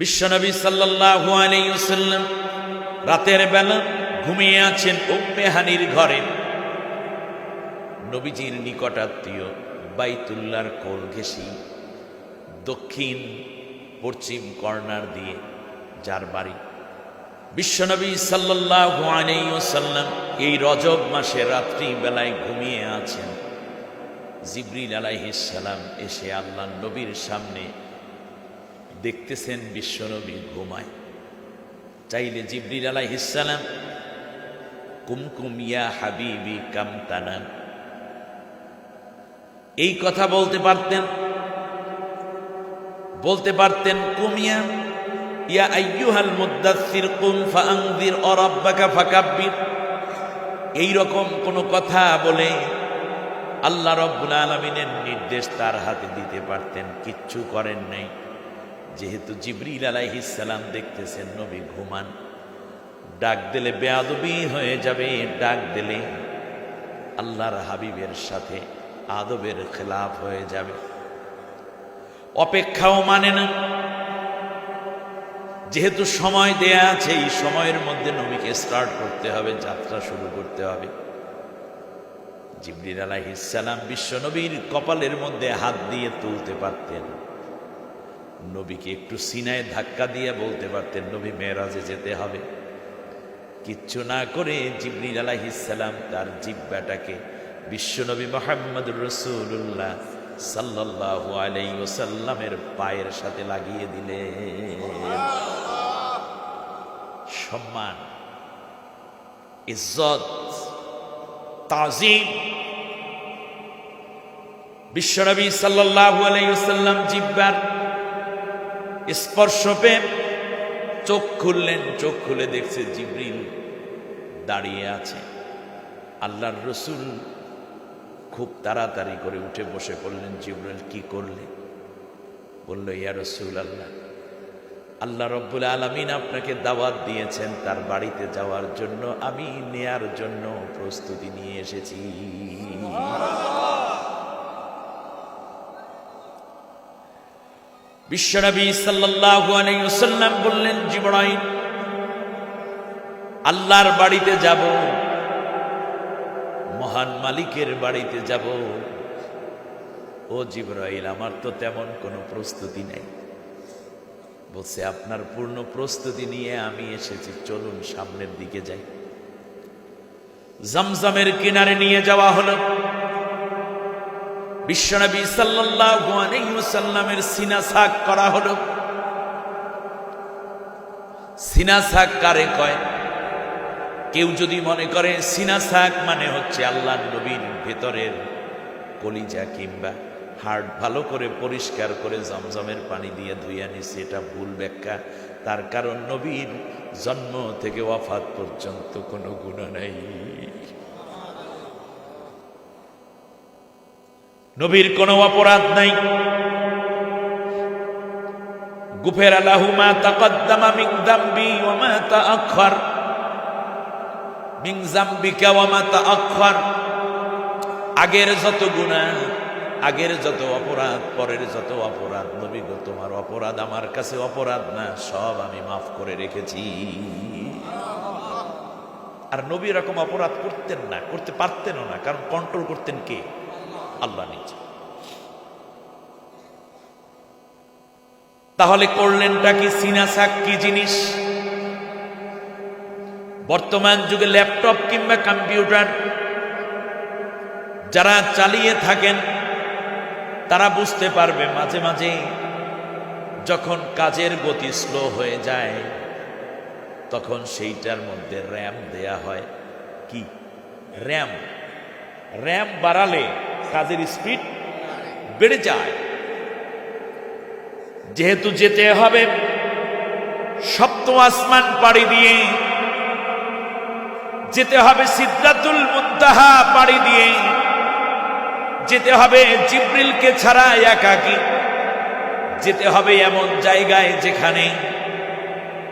বিশ্বনবী সাল্লাল্লাহু আলাইহি ওয়াসাল্লাম রাতের বেলা ঘুমিয়ে আছেন উম্মে হানির ঘরে। নবীজির নিকটাত্মীয় বাইতুল্লাহর কোল ঘেঁষি দক্ষিণ পশ্চিম কর্নার দিয়ে যার বাড়ি, বিশ্বনবী সাল্লাল্লাহু আলাইহি ওয়াসাল্লাম এই রজব মাসে রাত্রি বেলায় ঘুমিয়ে আছেন। জিবরিল আলাইহিস সালাম এসে আল্লাহর নবীর সামনে দেখতেছেন বিশ্বনবী ঘুমায়। চাইলে জিবরিল আলাইহিস সালাম কুমকুম ইয়া হাবিবি কাম তানাম এই কথা বলতে পারতেন কুমিয়া ইয়া আইয়ুহাল মুদ্দাসসির কুম ফাআনযির ওয়া রাব্বাকা ফাকাব্বির, এই রকম কোন কথা বলে আল্লাহ রাব্বুল আলামিনের নির্দেশ তার হাতে দিতে পারতেন, কিচ্ছু করেন নাই। যেহেতু জিবরিল আলাইহিস সালাম দেখতেছেন নবী ঘুমান, ডাক দিলে বেয়াদবি হয়ে যাবে, ডাক দিলে আল্লাহর হাবিবের সাথে আদবের খেলাফ হয়ে যাবে। অপেক্ষাও মানে না, যেহেতু সময় দেয়া আছে, এই সময়ের মধ্যে নবীকে স্টার্ট করতে হবে, যাত্রা শুরু করতে হবে। জিবরিল আলাইহিস সালাম বিশ্ব নবীর কপালের মধ্যে হাত দিয়ে তুলতে পারতেন, নবীকে একটু সিনায় ধাক্কা দিয়ে বলতে পারতেন নবী মেরাজে যেতে হবে। কিচ্ছু না করে জিবরিল আলাইহিস সালাম তার জিহ্বাটাকে বিশ্বনবী মুহাম্মদুর রাসূলুল্লাহ সাল্লাল্লাহু আলাইহি ওয়াসাল্লামের পায়ের সাথে লাগিয়ে দিলেন। সম্মান, ইজ্জত, তাজিম, বিশ্বনবী সাল্লাল্লাহু আলাইহি ওয়াসাল্লাম জিহ্বার স্পর্শ পেয়ে চোখ খুললেন। চোখ খুলে দেখছে জিবরিল দাঁড়িয়ে আছে। আল্লাহর রসুল খুব তাড়াতাড়ি করে উঠে বসে পড়লেন। জিবরিল কি করলে? বলল, ইয়া রাসূলুল্লাহ, আল্লাহ রাব্বুল আলামিন আপনাকে দাওয়াত দিয়েছেন তার বাড়িতে যাওয়ার জন্য, আমি নেয়ার জন্য প্রস্তুতি নিয়ে এসেছি। বিশ্বনবী সাল্লাল্লাহু আলাইহি ওয়াসাল্লাম বললেন, জিবরাইল, আল্লাহর বাড়িতে যাব, মহান মালিকের বাড়িতে যাব। ও জিবরাইল, আমার তো তেমন কোনো প্রস্তুতি নাই। বলছে, আপনার পূর্ণ প্রস্তুতি নিয়ে আমি এসেছি, চলুন সামনের দিকে যাই। জমজমের কিনারে নিয়ে যাওয়া হলো। বিশ্বনবী সাল্লাল্লাহু আলাইহি ওয়াসাল্লামের সিনা সাক করা হলো। সিনা সাক কারে কয়? কেউ যদি মনে করে সিনা সাক মানে হচ্ছে আল্লাহর নবীর ভেতরের কলিজা কিংবা হার্ট ভালো করে পরিষ্কার করে জমজমের পানি দিয়ে ধুইয়া নিছে, এটা ভুল ব্যাখ্যা। তার কারণ নবীর জন্ম থেকে ওয়াফাত পর্যন্ত কোনো গুনাহ নাই, নবীর কোনো অপরাধ নাই। গুফিরা লাহু মা তাকদ্দামা মিন যামবি ওয়া মা তাআখার মিন যামবিকা ওয়া মা তাআখার, আগের যত গুনাহ, আগের যত অপরাধ, পরের যত অপরাধ, নবী গো তোমার অপরাধ আমার কাছে অপরাধ না, সব আমি মাফ করে রেখেছি। আর নবী এরকম অপরাধ করতেন না, করতে পারতেনও না, কারণ কন্ট্রোল করতেন কে? আল্লাহ নিজে। তাহলে করলেনটা কি? সিনা সাক কি জিনিস? বর্তমান যুগে ল্যাপটপ কিংবা কম্পিউটার যারা চালিয়ে থাকেন তারা বুঝতে পারবে, মাঝে মাঝে যখন কাজের গতি স্লো হয়ে যায় তখন সেইটার মধ্যে র্যাম দেয়া হয়। কি র্যাম? র্যাম বাড়ালে কাজের স্পিড বেড়ে যায়। যেহেতু যেতে হবে সপ্তম আসমান পাড়ি দিয়ে, যেতে হবে সিদরাতুল মুনতাহা পাড়ি দিয়ে, যেতে হবে জিবরিলকে ছাড়া একাকী, যেতে হবে এমন জায়গায় যেখানে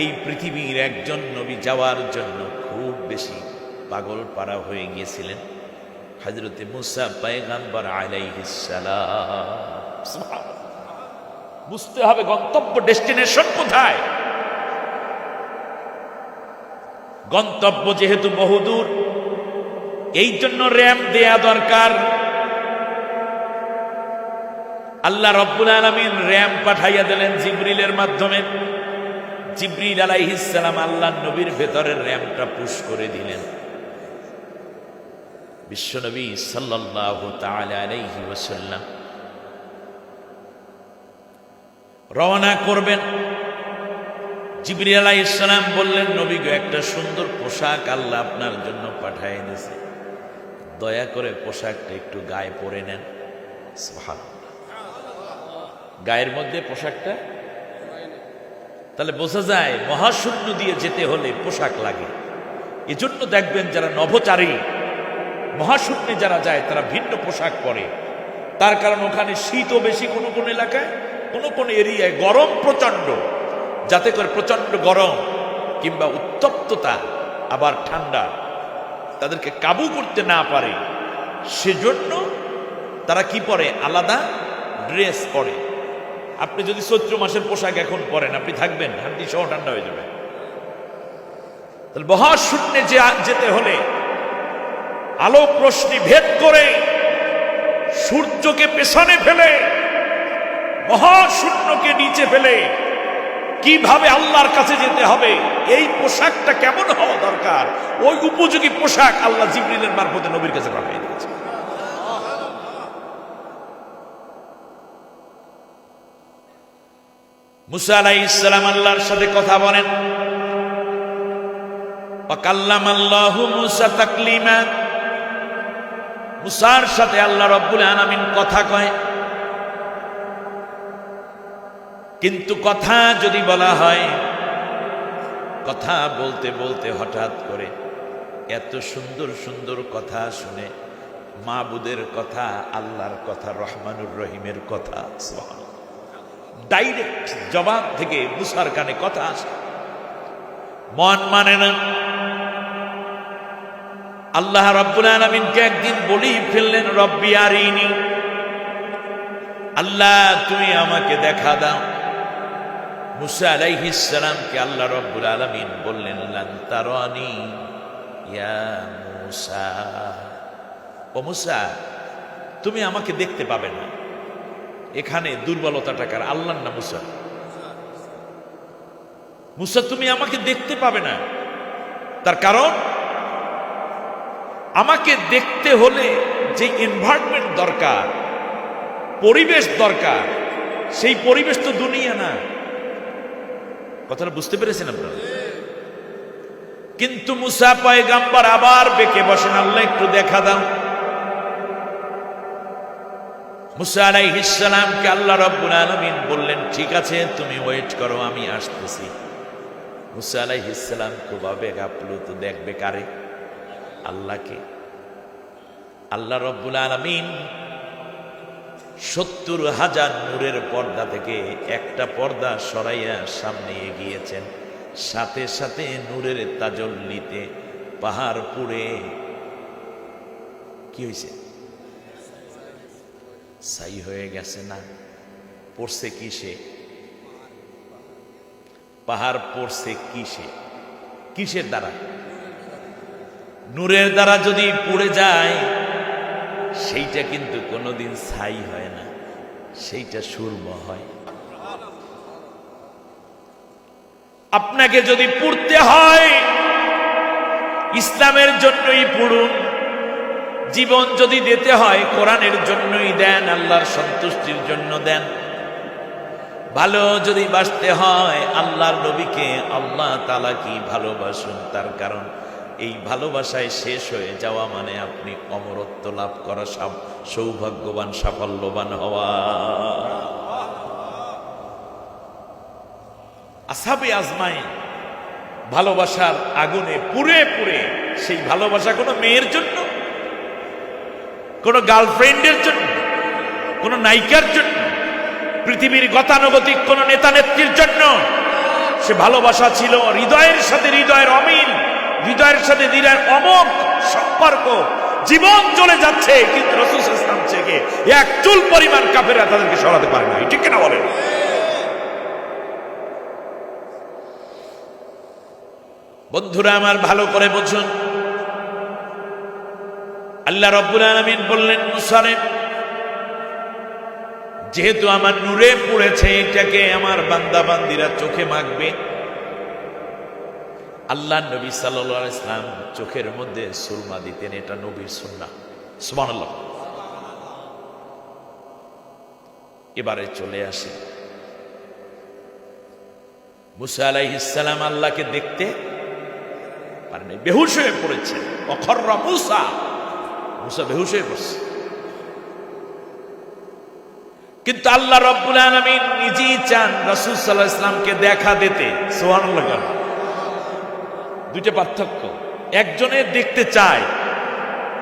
এই পৃথিবীর একজন নবী যাওয়ার জন্য খুব বেশি পাগল পারা হয়ে গিয়েছিলেন, হযরতে মুসা পয়গম্বর আলাইহিস সালাম। বুঝতে হবে গন্তব্য, ডেস্টিনেশন কোথায়। গন্তব্য যেহেতু বহুদূর, এই জন্য র্যাম্প দেয়া দরকার। আল্লাহ রব্বুল আলামিন র্যাম্প পাঠাইয়া দিলেন জিবরিলের মাধ্যমে। জিবরিল আলাইহিস সালাম আল্লাহর নবীর ভেতরের র্যাম্পটা পুশ করে দিলেন। বিশ্বনবী সাল্লাল্লাহু তাআলা আলাইহি ওয়াসাল্লাম রওনা করবেন। জিবরিল আলাইহিস সালাম বললেন, নবী গো, একটা সুন্দর পোশাক আল্লাহ আপনার জন্য পাঠিয়ে দিয়েছে, দয়া করে পোশাকটা একটু গায়ে পরে নেন। সুবহানাল্লাহ, গায়ের মধ্যে পোশাকটা, তাহলে বোঝা যায় মহাশূন্য দিয়ে যেতে হলে পোশাক লাগে। এজন্য দেখবেন যারা নভোচারী মহাশূন্যে যারা যায় তারা ভিন্ন পোশাক পরে, তার কারণ ওখানে শীতও বেশি, কোন কোন এলাকায়, কোন কোন এরিয়ায় গরম প্রচন্ড, যাতে করে প্রচন্ড গরম কিংবা উত্তপ্ততা আবার ঠান্ডা তাদেরকে কাবু করতে না পারে, সেজন্য তারা কি পরে, আলাদা ড্রেস পরে। আপনি যদি চৈত্র মাসের পোশাক এখন পরেন, আপনি থাকবেন, হান্ডি সহ ঠান্ডা হয়ে যাবে। তাহলে মহাশূন্যে যেতে হলে আলোক রশ্মি ভেদ করে সূর্যকে পেছনে ফেলে মহাশূন্যকে নিচে ফেলে কিভাবে আল্লাহর কাছে যেতে হবে, এই পোশাকটা কেমন হওয়া দরকার, ওই উপযোগী পোশাক আল্লাহ জিবরিলের মারফতে নবীর কাছে পাঠিয়ে দিয়েছে। মুসা আলাইহিস সালাম আল্লাহর সাথে কথা বলেন। ওয়াকাল্লামাল্লাহু মুসা তাকলিমা, মুসার সাথে আল্লাহ রাব্বুল আলামিন কথা কয়। কিন্তু কথা যদি বলা হয়, কথা বলতে বলতে হঠাৎ করে এত সুন্দর সুন্দর কথা শুনে, মাবুদের কথা, আল্লাহর কথা, রহমানুর রহিমের কথা, সুবহানাল্লাহ, ডাইরেক্ট জবাব থেকে মুসার কানে কথা আসে, মন মানে না। আল্লাহ রাব্বুল আলামিনকে একদিন বলেই ফেললেন, রব্বি আরিনি, আল্লাহ তুমি আমাকে দেখা দাও। মুসা আলাইহিস সালামকে আল্লাহ রাব্বুল আলামিন বললেন, লান তারানি ইয়া মুসা, ও মুসা তুমি আমাকে দেখতে পাবে না। এখানে দুর্বলতাটা কার? আল্লাহর না মুসা? মুসা তুমি আমাকে দেখতে পাবে না, তার কারণ আমাকে দেখতে হলে যে এনভায়রনমেন্ট দরকার, পরিবেশ দরকার, সেই পরিবেশ তো দুনিয়া না। কথাটা বুঝতে পেরেছেন আপনারা? কিন্তু মুসা পয়গাম্বর আবার বেঁকে বসেন, আল্লাহ একটু দেখা দাও। মুসা আলাইহিস সালামকে আল্লাহ রাব্বুল আলামিন বললেন, ঠিক আছে তুমি ওয়েট করো, আমি আসতেছি। মুসা আলাইহিস সালাম খুব আবেগাপ্লুত, দেখবে কারে? আল্লাহকে। আল্লাহ রাব্বুল আলামিন ৭০,০০০ নূরের পর্দা থেকে একটা পর্দা সরাইয়া সামনে এগিয়েছেন, সাথে সাথে নূরের তাজল্লিতে পাহাড় পুড়ে কি হয়েছে? ছাই হয়ে গেছে। না, পড়ছে কিসে? পাহাড় পড়ছে কিসে? কিসের দ্বারা? নূরের দ্বারা যদি পুড়ে যায়, সেইটা কিন্তু কোনোদিন ছাই হয় না, সেইটা সুরম হয়। আপনাকে যদি পুড়তে হয়, ইসলামের জন্যই পুড়ুন। জীবন যদি দিতে হয়, কোরআনের জন্যই দেন, আল্লাহর সন্তুষ্টির জন্য দেন। ভালো যদি বাসতে হয়, আল্লাহর নবীকে আল্লাহ তাআলা কি ভালোবাসুন, তার কারণ এই ভালোবাসায় শেষ হয়ে যাওয়া মানে আপনি অমরত্ব লাভ করা, সৌভাগ্যবান, সাফল্যবান হওয়া। আসহাবে আজমাইন ভালোবাসার আগুনে পুড়ে পুড়ে, সেই ভালোবাসা কোনো মেয়ের জন্য, কোনো গার্লফ্রেন্ডের জন্য, কোনো নায়িকার জন্য, পৃথিবীর গতানুগতিক কোনো নেতা নেত্রীর জন্য। সে ভালোবাসা ছিল হৃদয়ের সাথে হৃদয়ের অমিল, হৃদয়ের সাথে হৃদয়ের অমোঘ সম্পর্ক। জীবন চলে যাচ্ছে, কিন্তু রাসূল সাল্লাল্লাহু আলাইহি ওয়াসাল্লাম থেকে এক চুল পরিমাণ কাফেররা তাদেরকে সরাতে পারে না। ঠিক কিনা বলেন? বন্ধুরা আমার ভালো করে বুঝুন, আল্লাহ রাব্বুল আলামিন বললেন মুসারে, যেহেতু আমার নূরে পড়েছে, এটাকে আমার বান্দা বান্দিরা চোখে মাখবে। আল্লাহ নবী সাল্লাল্লাহু আলাইহি সাল্লাম চোখের মধ্যে সুরমা দিতেন, এটা নবীর সুন্নাহ। সুবহানাল্লাহ। এবারে চলে আসে মুসা আলাইহিস সালাম আল্লাহকে দেখতে পারেন, বেহুশ হয়ে পড়েছে। অখররা মুসা, মুসা বেহুশ হয়ে পড়ছে। কিন্তু আল্লাহ রাব্বুল আলামিন নিজেই চান রাসূল সাল্লাল্লাহু আলাইহি ওয়াসাল্লামকে দেখা দিতে। সুবহানাল্লাহ। দুইটা পার্থক্য। একজনে দেখতে চায়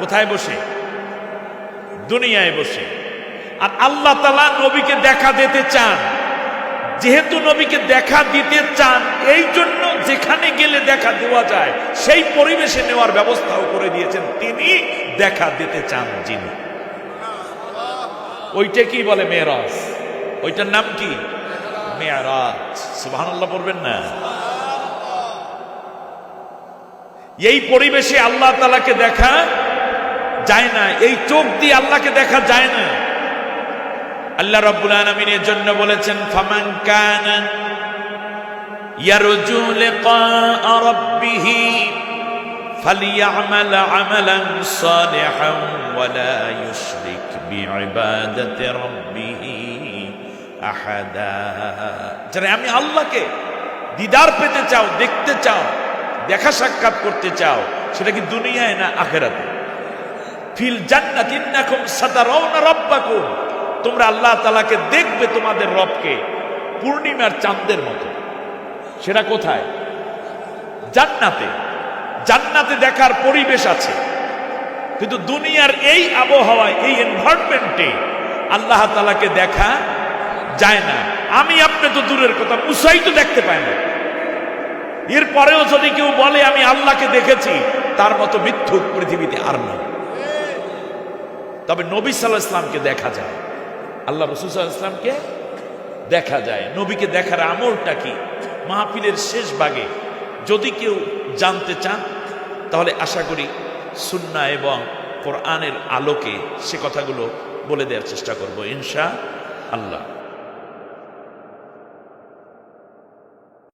কোথায় বসে? দুনিয়ায় বসে। আর আল্লাহ তাআলা নবীকে দেখা দিতে চান। যেহেতু নবীকে দেখা দিতে চান, এই জন্য যেখানে গেলে দেখা দেওয়া যায় সেই পরিবেশে নেওয়ার ব্যবস্থাও করে দিয়েছেন। তিনি দেখা দিতে চান যিনি, ওইটা কি বলে? মেরাজ। ওইটার নাম কি? মেরাজ। সুবহানাল্লাহ পড়বেন না? এই পরিবেশে আল্লাহ তাআলাকে দেখা যায় না, এই চোখ দিয়ে আল্লাহকে দেখা যায় না। আল্লাহ রাব্বুল আলামিন এর জন্য বলেছেন, ফামান কানা ইয়ারজু লিকা রাব্বিহি ফালিয়ামাল আমালান সালিহান ওয়া লা ইউশরিক বিইবাদাতি রাব্বিহি আহাদা। যারা আমি আল্লাহকে দিদার পেতে চাও, দেখতে চাও, দেখা সাক্ষাৎ করতে চাও, সেটা কি দুনিয়ায় না আখিরাতে? ফিল জান্নাতি ইন্নাকুম সাতারাউনা রাব্বাকুম, তোমরা আল্লাহ তাআলাকে দেখবে, তোমাদের রবকে পূর্ণিমার চাঁদের মতো। সেটা কোথায়? জান্নাতে। জান্নাতে দেখার পরিবেশ আছে, কিন্তু দুনিয়ার এই আবহাওয়ায়, এই এনভায়রনমেন্টে আল্লাহ তাআলাকে দেখা যায় না। আমি আপনি তো দূরের কথা, মুসাই তো দেখতে পায় না। এরপরেও যদি কেউ বলে আমি আল্লাহকে দেখেছি, তার মতো মিথ্যুক পৃথিবীতে আর নেই। তবে নবী সাল্লাল্লাহু আলাইহি ওয়াসাল্লামকে দেখা যায়, আল্লাহ রাসূল সাল্লাল্লাহু আলাইহি ওয়াসাল্লামকে দেখা যায়। নবীকে দেখার আমলটা কি? মাহফিলের শেষ ভাগে যদি কেউ জানতে চান, তাহলে আশা করি সুন্নাহ এবং কোরআনের আলোকে সে কথাগুলো বলে দেওয়ার চেষ্টা করব ইনশাআল্লাহ।